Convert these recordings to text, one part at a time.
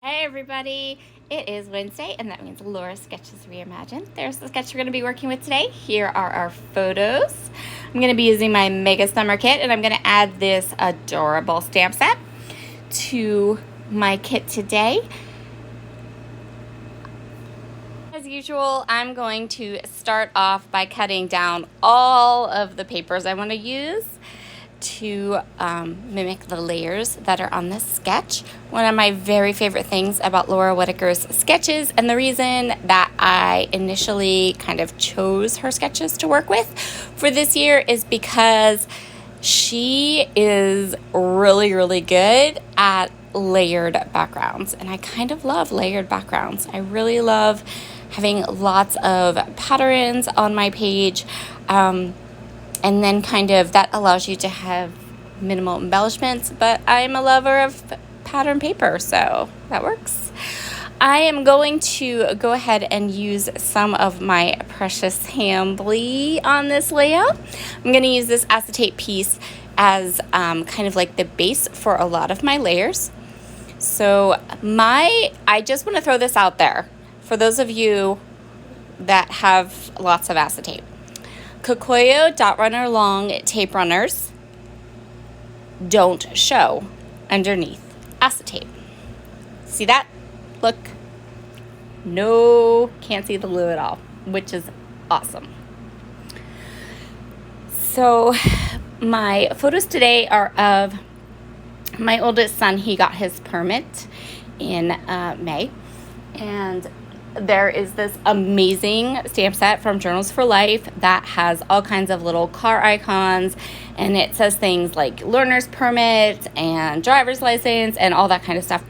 Hey everybody, it is Wednesday and that means Laura Sketches Reimagined. There's the sketch we're going to be working with today. Here are our photos. I'm going to be using my Mega Summer Kit and I'm going to add this adorable stamp set to my kit today. As usual, I'm going to start off by cutting down all of the papers I want to use to mimic the layers that are on this sketch. One of my very favorite things about Laura Whitaker's sketches, and the reason that I initially kind of chose her sketches to work with for this year, is because she is really good at layered backgrounds, and I kind of love layered backgrounds. I really love having lots of patterns on my page. And then kind of that allows you to have minimal embellishments, but I'm a lover of pattern paper, so that works. I am going to go ahead and use some of my precious Hambly on this layout. I'm going to use this acetate piece as kind of like the base for a lot of my layers. So I just want to throw this out there for those of you that have lots of acetate. Kokoyo dot runner long tape runners don't show underneath acetate. See that? Look. No, can't see the glue at all, which is awesome. So my photos today are of my oldest son. He got his permit in May, and there is this amazing stamp set from Journals for Life that has all kinds of little car icons, and it says things like learner's permit and driver's license and all that kind of stuff.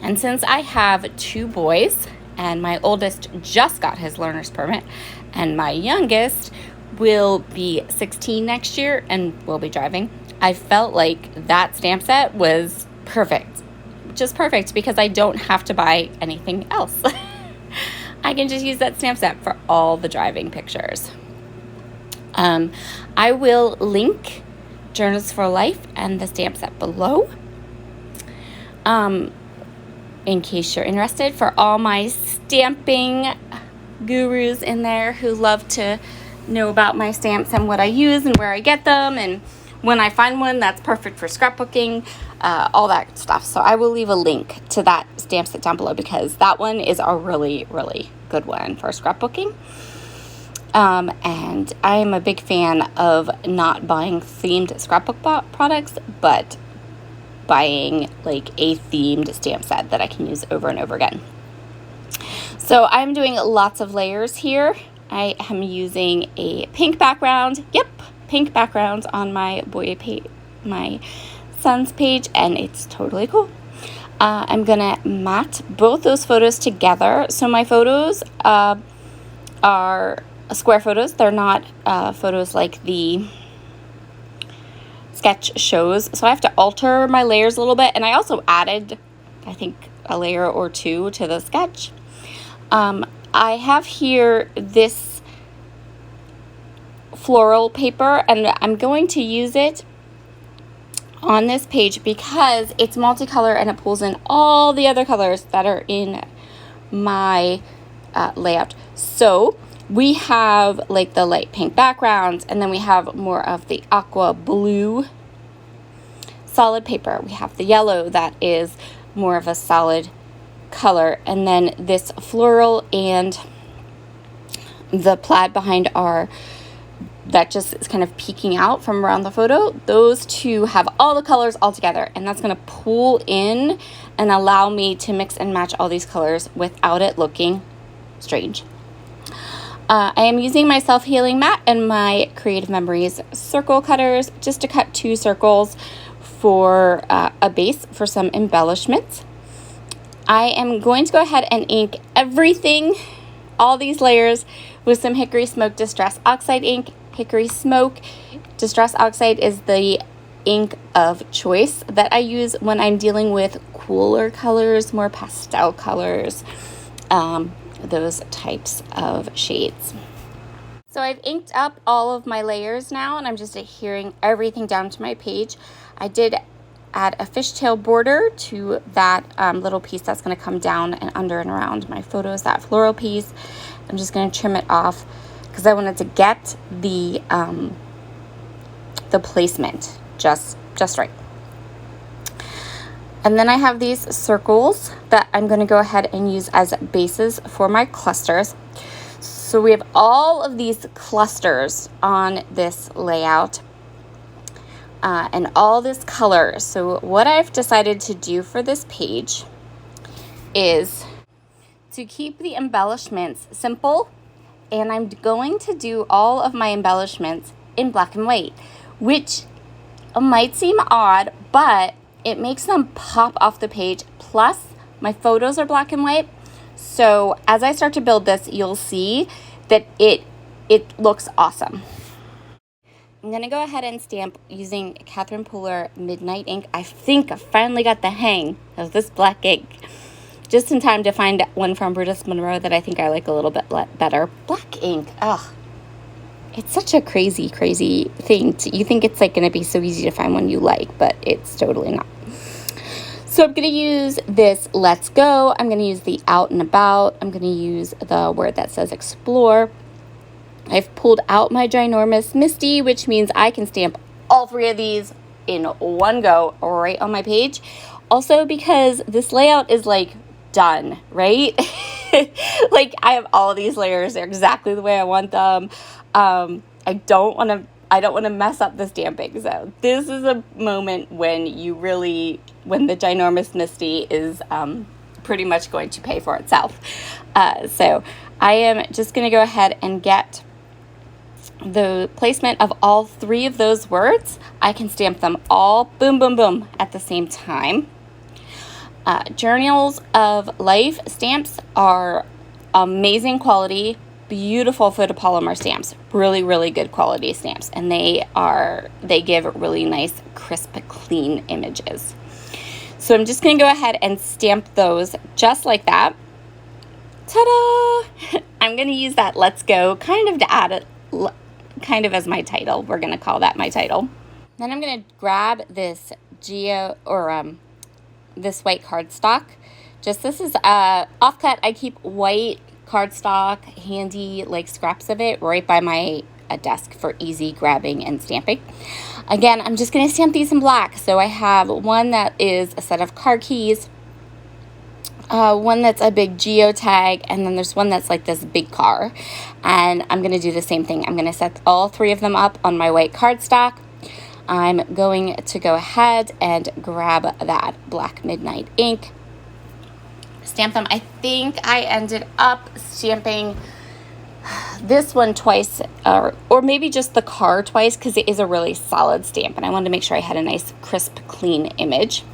And since I have two boys, and my oldest just got his learner's permit, and my youngest will be 16 next year and will be driving, I felt like that stamp set was perfect. Just perfect, because I don't have to buy anything else. I can just use that stamp set for all the driving pictures. I will link Journals for Life and the stamp set below in case you're interested, for all my stamping gurus in there who love to know about my stamps and what I use and where I get them, and when I find one that's perfect for scrapbooking, all that stuff. So I will leave a link to that stamp set down below, because that one is a really good one for scrapbooking. And I am a big fan of not buying themed scrapbook products, but buying like a themed stamp set that I can use over and over again. So I'm doing lots of layers here. I am using a pink background. Yep, pink background on my my son's page, and it's totally cool. I'm gonna mat both those photos together. So my photos are square photos. They're not photos like the sketch shows. So I have to alter my layers a little bit, and I also added, I think, a layer or two to the sketch. I have here this floral paper, and I'm going to use it on this page because it's multicolor and it pulls in all the other colors that are in my layout. So we have like the light pink backgrounds, and then we have more of the aqua blue solid paper. We have the yellow that is more of a solid color, and then this floral and the plaid behind that just is kind of peeking out from around the photo. Those two have all the colors all together, and that's going to pull in and allow me to mix and match all these colors without it looking strange. I am using my self-healing mat and my Creative Memories circle cutters just to cut 2 circles for a base for some embellishments. I am going to go ahead and ink everything, all these layers, with some Hickory Smoke Distress Oxide ink. Hickory Smoke Distress Oxide is the ink of choice that I use when I'm dealing with cooler colors, more pastel colors, those types of shades. So I've inked up all of my layers now, and I'm just adhering everything down to my page. I did add a fishtail border to that little piece that's going to come down and under and around my photos, that floral piece. I'm just going to trim it off because I wanted to get the placement just right. And then I have these circles that I'm going to go ahead and use as bases for my clusters. So we have all of these clusters on this layout and all this color. So what I've decided to do for this page is to keep the embellishments simple, and I'm going to do all of my embellishments in black and white, which might seem odd, but it makes them pop off the page. Plus, my photos are black and white. So as I start to build this, you'll see that it looks awesome. I'm going to go ahead and stamp using Catherine Pooler Midnight ink. I think I finally got the hang of this black ink. Just in time to find one from Brutus Monroe that I think I like a little bit better. Black ink. Ugh. It's such a crazy thing. You think it's like going to be so easy to find one you like, but it's totally not. So I'm going to use this Let's Go. I'm going to use the Out and About. I'm going to use the word that says Explore. I've pulled out my ginormous Misty, which means I can stamp all three of these in one go right on my page. Also because this layout is like done, right? Like I have all of these layers. They're exactly the way I want them. I don't want to mess up the stamping. So this is a moment when when the ginormous Misty is pretty much going to pay for itself. So I am just going to go ahead and get the placement of all three of those words. I can stamp them all, boom, boom, boom, at the same time. Journals of Life stamps are amazing quality, beautiful photopolymer stamps, really good quality stamps, and they give really nice, crisp, clean images. So I'm just going to go ahead and stamp those just like that. Ta-da! I'm going to use that Let's Go kind of to add it kind of as my title. We're going to call that my title. Then I'm going to grab this this white cardstock. This is offcut. I keep white cardstock handy, like scraps of it, right by my desk for easy grabbing and stamping. Again, I'm just going to stamp these in black. So I have one that is a set of car keys, one that's a big geotag, and then there's one that's like this big car. And I'm going to do the same thing. I'm going to set all three of them up on my white cardstock. I'm going to go ahead and grab that black Midnight ink, stamp them. I think I ended up stamping this one twice, or maybe just the car twice, because it is a really solid stamp, and I wanted to make sure I had a nice, crisp, clean image.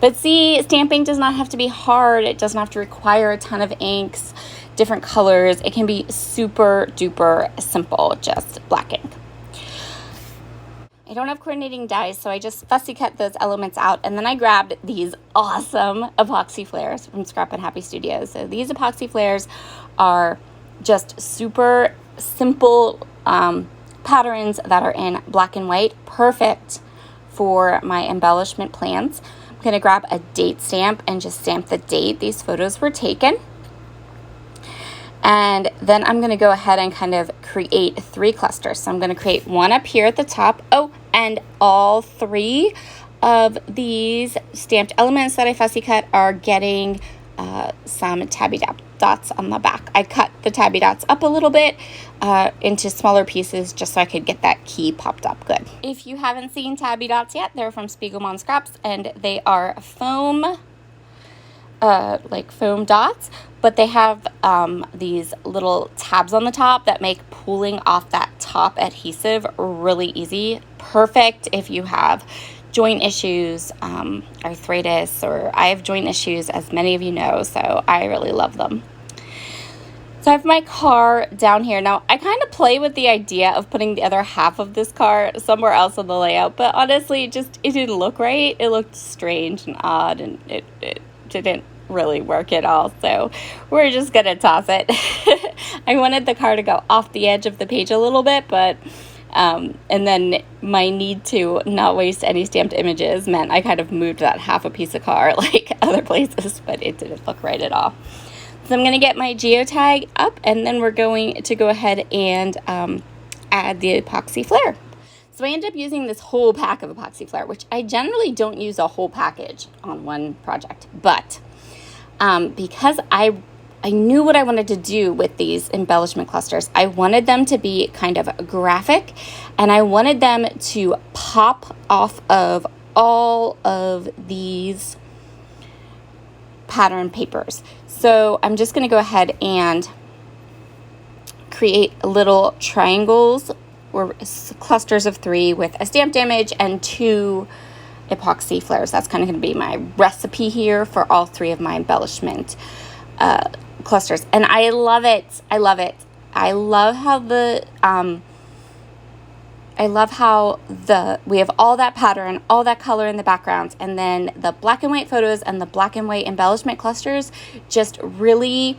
But see, stamping does not have to be hard. It doesn't have to require a ton of inks, different colors. It can be super duper simple, just black ink. I don't have coordinating dies, so I just fussy cut those elements out, and then I grabbed these awesome epoxy flares from Scrap and Happy Studios. So these epoxy flares are just super simple patterns that are in black and white, perfect for my embellishment plans. I'm going to grab a date stamp and just stamp the date these photos were taken. And then I'm going to go ahead and kind of create three clusters. So I'm going to create one up here at the top. Oh, and all three of these stamped elements that I fussy cut are getting some tabby dots on the back. I cut the tabby dots up a little bit into smaller pieces just so I could get that key popped up good. If you haven't seen tabby dots yet, they're from Spiegelman Scraps, and they are foam, like foam dots, but they have these little tabs on the top that make pulling off that top adhesive really easy. Perfect if you have joint issues, arthritis, or I have joint issues, as many of you know, so I really love them. So I have my car down here. Now, I kind of play with the idea of putting the other half of this car somewhere else on the layout, but honestly, it didn't look right. It looked strange and odd, and it didn't really work at all, so we're just gonna toss it. I wanted the car to go off the edge of the page a little bit, but And then my need to not waste any stamped images meant I kind of moved that half a piece of car like other places, but it didn't look right at all. So I'm going to get my geotag up, and then we're going to go ahead and add the epoxy flare. So I ended up using this whole pack of epoxy flare, which I generally don't use a whole package on one project, but because I knew what I wanted to do with these embellishment clusters. I wanted them to be kind of graphic, and I wanted them to pop off of all of these pattern papers. So I'm just going to go ahead and create little triangles or clusters of 3 with a stamped image and 2 epoxy flares. That's kind of going to be my recipe here for all 3 of my embellishment clusters, and I love it. I love it. I love how we have all that pattern, all that color in the background, and then the black and white photos and the black and white embellishment clusters just really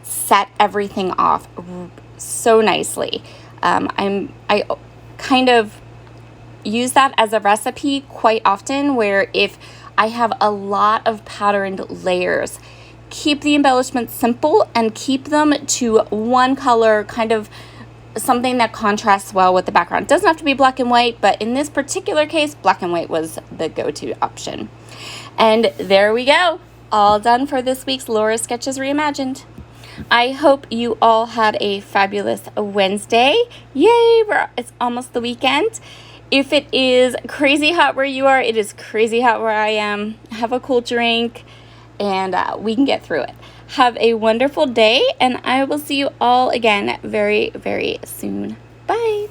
set everything off so nicely. I kind of use that as a recipe quite often, where if I have a lot of patterned layers, keep the embellishments simple and keep them to one color, kind of something that contrasts well with the background. It doesn't have to be black and white, but in this particular case, black and white was the go-to option. And there we go, all done for this week's Laura Sketches Reimagined. I hope you all had a fabulous Wednesday. Yay, it's almost the weekend. If it is crazy hot where you are, it is crazy hot where I am. Have a cool drink, and we can get through it. Have a wonderful day, and I will see you all again very, very soon. Bye.